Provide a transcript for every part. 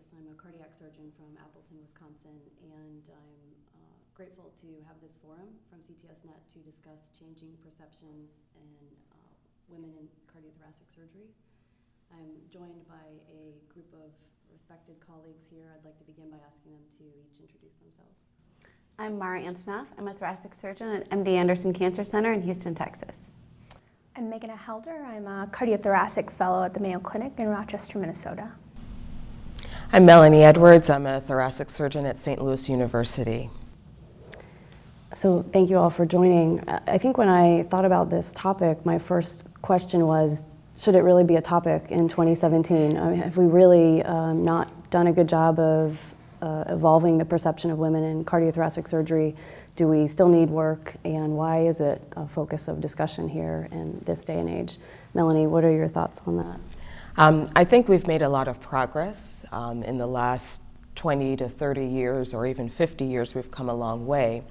Texas. I'm a cardiac surgeon from Appleton, Wisconsin, and I'm grateful to have this forum from CTSNet to discuss changing perceptions in women in cardiothoracic surgery. I'm joined by a group of respected colleagues here. I'd like to begin by asking them to each introduce themselves. I'm Mara Antonoff. I'm a thoracic surgeon at MD Anderson Cancer Center in Houston, Texas. I'm Megan Helder. I'm a cardiothoracic fellow at the Mayo Clinic in Rochester, Minnesota. I'm Melanie Edwards. I'm a thoracic surgeon at St. Louis University. So thank you all for joining. I think when I thought about this topic, my first question was, should it really be a topic in 2017? I mean, have we really not done a good job of evolving the perception of women in cardiothoracic surgery? Do we still need work, and why is it a focus of discussion here in this day and age? Melanie, what are your thoughts on that? I think we've made a lot of progress. In the last 20 to 30 years, or even 50 years, we've come a long way.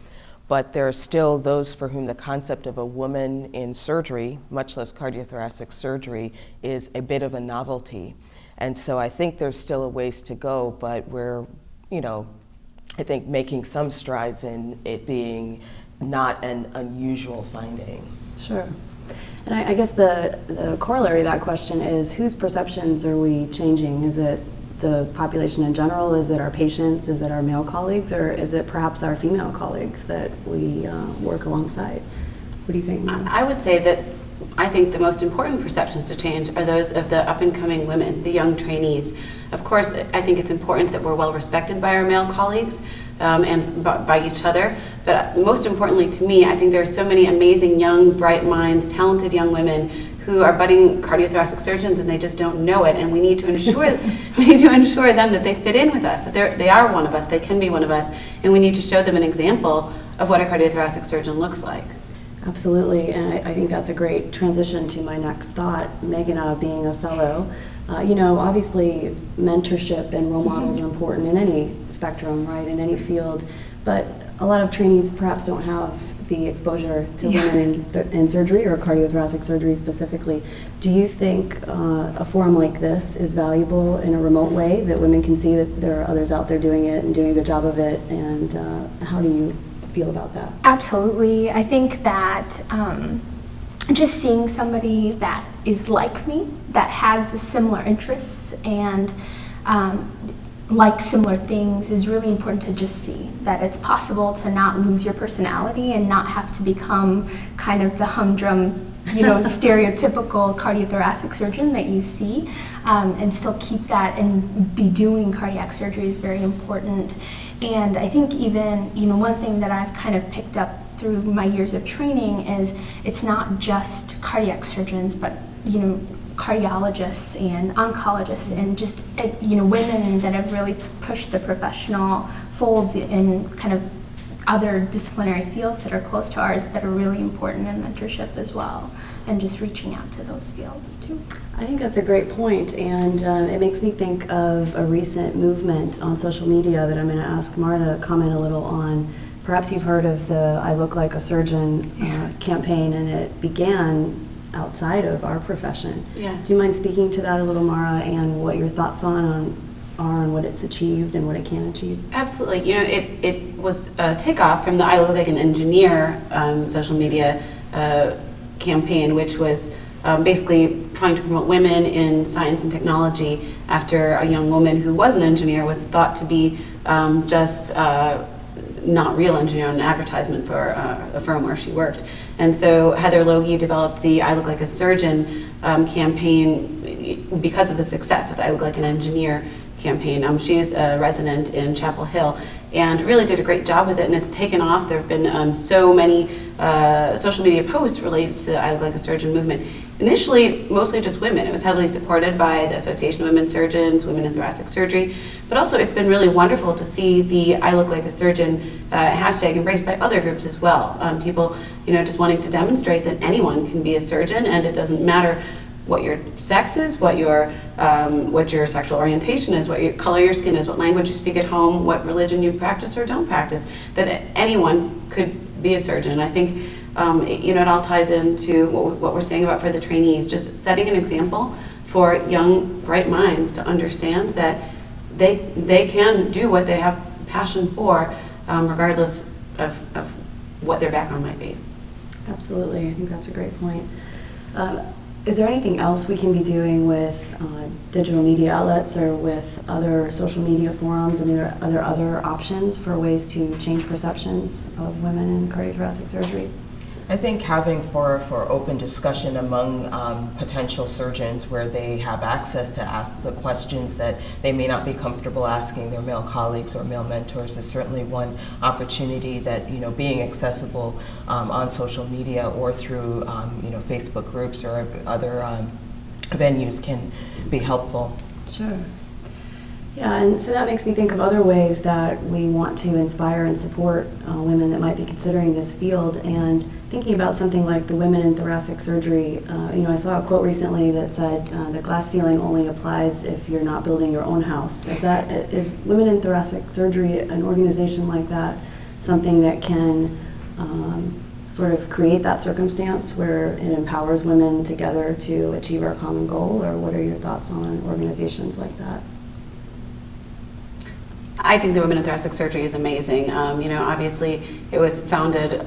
But there are still those for whom the concept of a woman in surgery, much less cardiothoracic surgery, is a bit of a novelty. And so I think there's still a ways to go, but we're, I think making some strides in it being not an unusual finding. Sure. And I guess the corollary to that question is, whose perceptions are we changing? Is it the population in general? Is it our patients? Is it our male colleagues? Or is it perhaps our female colleagues that we work alongside? What do you think? I would say that I think the most important perceptions to change are those of the up-and-coming women, the young trainees. Of course, I think it's important that we're well respected by our male colleagues and by each other. But most importantly to me, I think there are so many amazing young, bright minds, talented young women who are budding cardiothoracic surgeons and they just don't know it. And we need to ensure them that they fit in with us, that they are one of us, they can be one of us, and we need to show them an example of what a cardiothoracic surgeon looks like. Absolutely, and I think that's a great transition to my next thought. Megan, being a fellow, obviously mentorship and role models are important in any spectrum, right, in any field, but a lot of trainees perhaps don't have the exposure to women in surgery or cardiothoracic surgery specifically. Do you think a forum like this is valuable in a remote way, that women can see that there are others out there doing it and doing a good job of it, and how do you feel about that? Absolutely. I think that just seeing somebody that is like me, that has the similar interests and like similar things, is really important to just see that it's possible to not lose your personality and not have to become kind of the humdrum, stereotypical cardiothoracic surgeon that you see, and still keep that and be doing cardiac surgery is very important. And I think even, one thing that I've kind of picked up through my years of training is it's not just cardiac surgeons, but, cardiologists and oncologists and just, women that have really pushed the professional folds in kind of other disciplinary fields that are close to ours that are really important in mentorship as well, and just reaching out to those fields too. I think that's a great point, and it makes me think of a recent movement on social media that I'm going to ask Mara to comment a little on. Perhaps you've heard of the I Look Like a Surgeon campaign, and it began outside of our profession. Yes. Do you mind speaking to that a little, Mara, and what your thoughts are and what it's achieved and what it can achieve? Absolutely. It was a takeoff from the I Look Like an Engineer social media campaign, which was basically trying to promote women in science and technology after a young woman who was an engineer was thought to be just not real engineer on an advertisement for a firm where she worked. And so Heather Logie developed the I Look Like a Surgeon campaign because of the success of the I Look Like an Engineer campaign. She's a resident in Chapel Hill and really did a great job with it, and it's taken off. There have been so many social media posts related to the I Look Like a Surgeon movement. Initially, mostly just women. It was heavily supported by the Association of Women Surgeons, Women in Thoracic Surgery, but also it's been really wonderful to see the I Look Like a Surgeon hashtag embraced by other groups as well. People, just wanting to demonstrate that anyone can be a surgeon, and it doesn't matter what your sex is, what your sexual orientation is, what your color your skin is, what language you speak at home, what religion you practice or don't practice, that anyone could be a surgeon. And I think it all ties into what we're saying about for the trainees, just setting an example for young, bright minds to understand that they can do what they have passion for, regardless of what their background might be. Absolutely, I think that's a great point. Is there anything else we can be doing with digital media outlets or with other social media forums? I mean, are there other options for ways to change perceptions of women in cardiothoracic surgery? I think having for open discussion among potential surgeons where they have access to ask the questions that they may not be comfortable asking their male colleagues or male mentors is certainly one opportunity that, being accessible on social media or through, Facebook groups or other venues can be helpful. Sure. Yeah, and so that makes me think of other ways that we want to inspire and support women that might be considering this field. And thinking about something like the Women in Thoracic Surgery, I saw a quote recently that said the glass ceiling only applies if you're not building your own house. Is Women in Thoracic Surgery, an organization like that, something that can sort of create that circumstance where it empowers women together to achieve our common goal? Or what are your thoughts on organizations like that? I think the Women in Thoracic Surgery is amazing. Obviously it was founded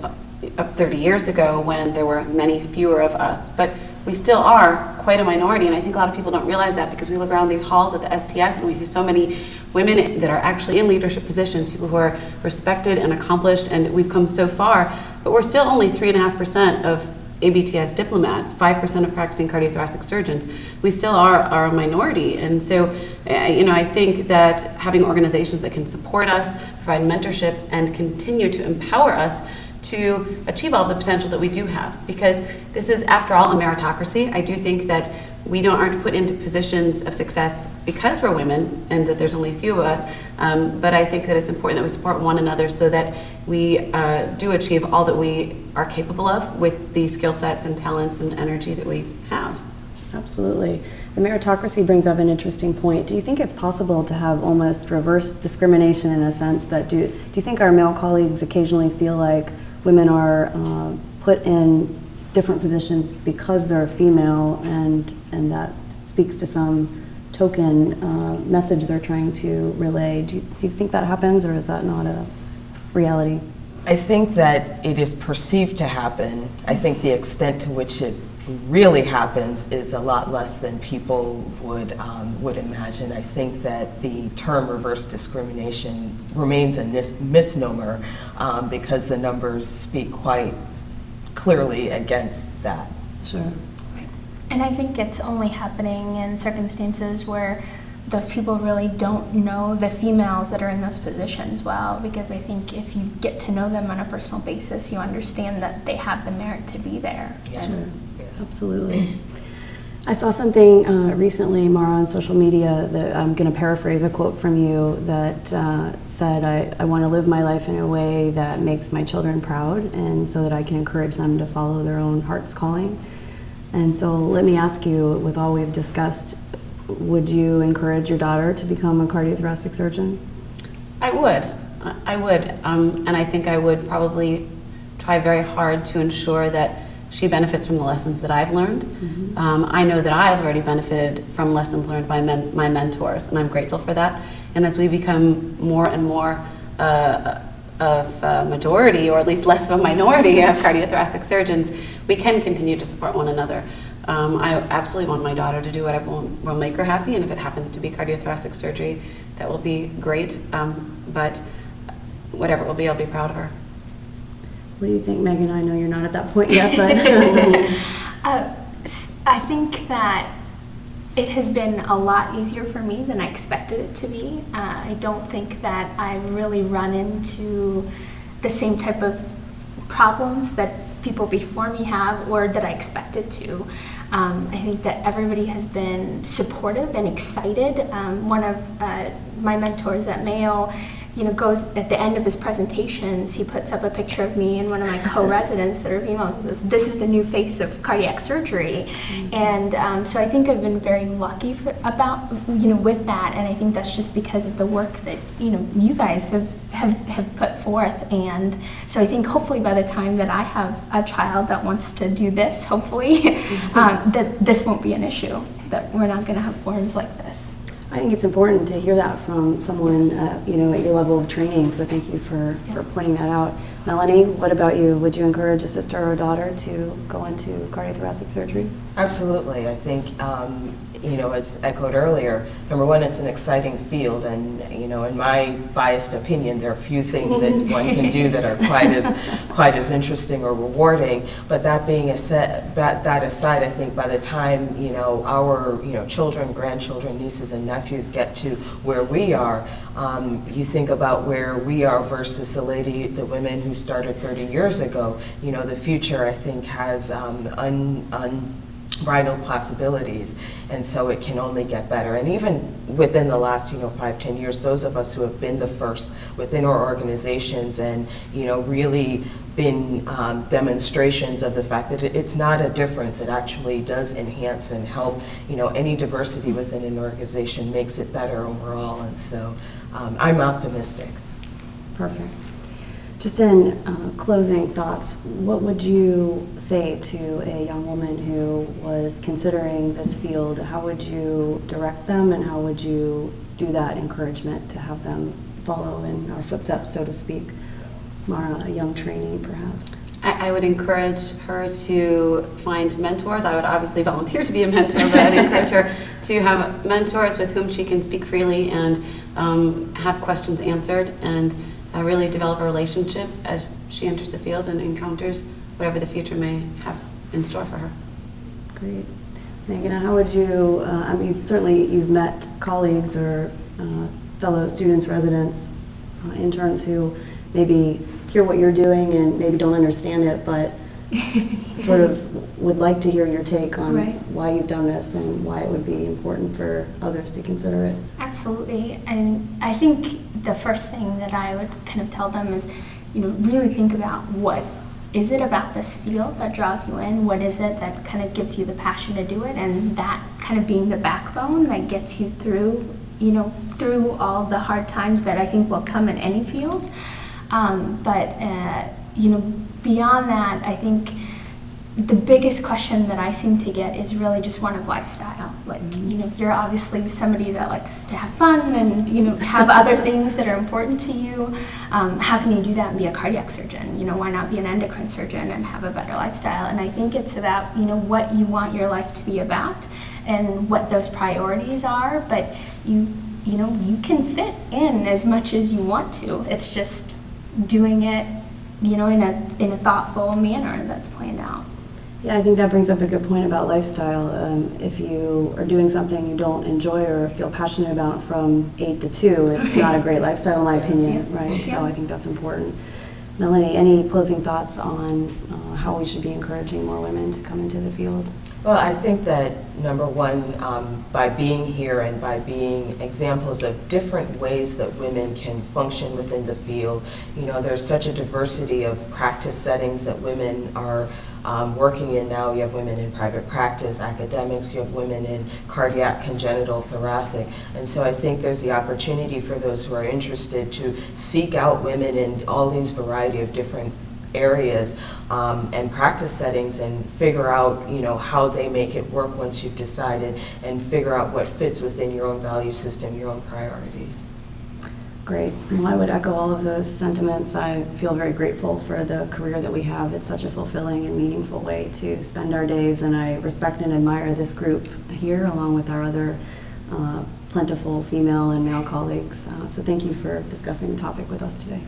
up 30 years ago when there were many fewer of us, but we still are quite a minority, and I think a lot of people don't realize that because we look around these halls at the STS and we see so many women that are actually in leadership positions, people who are respected and accomplished, and we've come so far, but we're still only 3.5% of ABTS diplomats, 5% of practicing cardiothoracic surgeons. We still are a minority, and so I think that having organizations that can support us, provide mentorship, and continue to empower us to achieve all of the potential that we do have, because this is, after all, a meritocracy. I do think that we aren't put into positions of success because we're women and that there's only a few of us, but I think that it's important that we support one another so that we do achieve all that we are capable of with the skill sets and talents and energy that we have. Absolutely. The meritocracy brings up an interesting point. Do you think it's possible to have almost reverse discrimination in a sense that do you think our male colleagues occasionally feel like women are put in different positions because they're female, and that speaks to some token message they're trying to relay? Do you think that happens, or is that not a reality? I think that it is perceived to happen. I think the extent to which it really happens is a lot less than people would imagine. I think that the term reverse discrimination remains a misnomer because the numbers speak quite clearly against that. Sure. And I think it's only happening in circumstances where those people really don't know the females that are in those positions well, because I think if you get to know them on a personal basis, you understand that they have the merit to be there. Yeah. Sure. Absolutely. I saw something recently, Mara, on social media that I'm going to paraphrase a quote from you that said, I want to live my life in a way that makes my children proud and so that I can encourage them to follow their own heart's calling. And so let me ask you, with all we've discussed, would you encourage your daughter to become a cardiothoracic surgeon? I would, and I think I would probably try very hard to ensure that she benefits from the lessons that I've learned. Mm-hmm. I know that I've already benefited from lessons learned by my mentors, and I'm grateful for that. And as we become more and more of a majority, or at least less of a minority of cardiothoracic surgeons, we can continue to support one another. I absolutely want my daughter to do whatever will make her happy, and if it happens to be cardiothoracic surgery, that will be great. But whatever it will be, I'll be proud of her. What do you think, Megan? I know you're not at that point yet, but I think that it has been a lot easier for me than I expected it to be. I don't think that I've really run into the same type of problems that people before me have, or that I expected to. I think that everybody has been supportive and excited. One of my mentors at Mayo, goes at the end of his presentations, he puts up a picture of me and one of my co-residents that are female and says, "This is the new face of cardiac surgery." Mm-hmm. And so I think I've been very lucky with that, and I think that's just because of the work that you guys have put forth. And so I think hopefully by the time that I have a child that wants to do this, hopefully that this won't be an issue, that we're not going to have forums like this. I think it's important to hear that from someone, at your level of training. So thank you for pointing that out. Melanie, what about you? Would you encourage a sister or a daughter to go into cardiothoracic surgery? Absolutely. I think, as echoed earlier, number one, it's an exciting field, and in my biased opinion, there are few things that one can do that are quite as interesting or rewarding. But that being that aside, I think by the time our children, grandchildren, nieces, and nephews get to where we are, you think about where we are versus the women who started 30 years ago. The future, I think, has unbridled possibilities, and so it can only get better. And even within the last 5-10 years, those of us who have been the first within our organizations and really been demonstrations of the fact that it's not a difference. It actually does enhance and help. Any diversity within an organization makes it better overall, and so I'm optimistic. Perfect. Just in closing thoughts, what would you say to a young woman who was considering this field? How would you direct them, and how would you do that encouragement to have them follow in our footsteps, so to speak? Mara, a young trainee, perhaps. I would encourage her to find mentors. I would obviously volunteer to be a mentor, but I'd encourage her to have mentors with whom she can speak freely and have questions answered, and really develop a relationship as she enters the field and encounters whatever the future may have in store for her. Great. Megan, how would you, you've met colleagues or fellow students, residents, interns who maybe hear what you're doing and maybe don't understand it, but sort of would like to hear your take on why you've done this and why it would be important for others to consider it. Absolutely. And I think the first thing that I would kind of tell them is, really think about what is it about this field that draws you in? What is it that kind of gives you the passion to do it? And that kind of being the backbone that gets you through, through all the hard times that I think will come in any field. Beyond that, I think the biggest question that I seem to get is really just one of lifestyle. Like, you're obviously somebody that likes to have fun and, have other things that are important to you. How can you do that and be a cardiac surgeon? Why not be an endocrine surgeon and have a better lifestyle? And I think it's about, what you want your life to be about and what those priorities are. But you can fit in as much as you want to. It's just doing it, in a thoughtful manner that's planned out. Yeah, I think that brings up a good point about lifestyle. If you are doing something you don't enjoy or feel passionate about from 8 to 2, it's not a great lifestyle in my opinion, right? Yeah. So I think that's important. Melanie, any closing thoughts on how we should be encouraging more women to come into the field? Well, I think that number one, by being here and by being examples of different ways that women can function within the field, there's such a diversity of practice settings that women are working in now. You have women in private practice, academics, you have women in cardiac, congenital, thoracic. And so I think there's the opportunity for those who are interested to seek out women in all these variety of different areas and practice settings and figure out how they make it work once you've decided, and figure out what fits within your own value system, your own priorities. Great. Well, I would echo all of those sentiments. I feel very grateful for the career that we have. It's such a fulfilling and meaningful way to spend our days, and I respect and admire this group here along with our other plentiful female and male colleagues. So thank you for discussing the topic with us today.